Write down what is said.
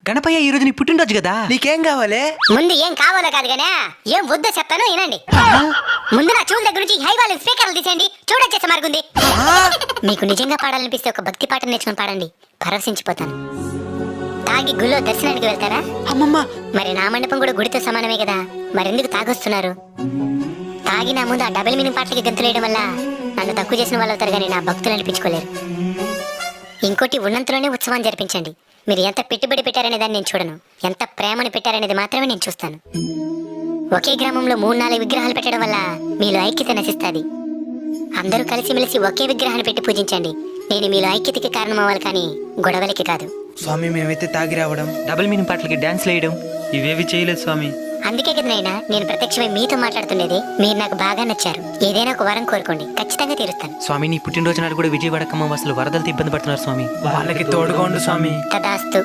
గణపయ్య ఈ రోజు నీ పుట్టినరోజు కదా, నీకేం కావాలి? ముందు ఏం కావాలో కాదు గానే ఏం వద్దో చెప్తాను వినండి. ముందు నా చెవుల దగ్గర నుంచి హై వాల్యూమ్ స్పీకర్లు తీసేయండి. చూడొచ్చేసే మార్గుంది. మీకు నిజంగా పాడాలనిపిస్తే ఒక భక్తి పాట నేర్చుకుని పాడండి, పరవశించిపోతాను. తాగి గుళ్ళో దర్శనానికి వెళ్తారా? అమ్మమ్మ, మరి నా మండపం కూడా గుడితో సమానమే కదా, మరెందుకు తాగొస్తున్నారు? తాగి నా ముందు ఆ డబుల్ మీనింగ్ పాటలకి గంతులేయడం వల్ల నన్ను తక్కువ చేసిన వాళ్ళు అవుతారు కానీ నా భక్తులు అనిపించుకోలేరు. ఇంకోటి, ఉన్నంతలోనే ఉత్సవాన్ని జరిపించండి. మీరు ఎంత పెట్టుబడి పెట్టారనే దాన్ని నేను చూడను, ఎంత ప్రేమను పెట్టారనేది మాత్రమే నేను చూస్తాను. ఒకే గ్రామంలో 3-4 విగ్రహాలు పెట్టడం వల్ల మీలో ఐక్యత నశిస్తుంది. అందరూ కలిసిమెలిసి ఒకే విగ్రహాన్ని పెట్టి పూజించండి. నేను మీలో ఐక్యతకి కారణం అవ్వాలి కానీ గొడవలకి కాదు. స్వామి మేమైతే తాగి రావడం, డబుల్ మీనింగ్ పాటలకి డాన్స్ వేయడం ఇవేవి చేయలేదు స్వామి. అందుకే కదా నాయనా నేను ప్రత్యక్షమై మీతో మాట్లాడుతుండేది. మీరు నాకు బాగా నచ్చారు. ఏదైనా ఒక వరం కోరుకోండి, ఖచ్చితంగా తీరుస్తాను. స్వామి నీ పుట్టినరోజు నాడు కూడా విజయవాడ ఖమ్మం అసలు వరదలతో ఇబ్బంది పడుతున్నారు స్వామి, వాళ్ళకి తోడుగా ఉండు స్వామి. తదాస్తు.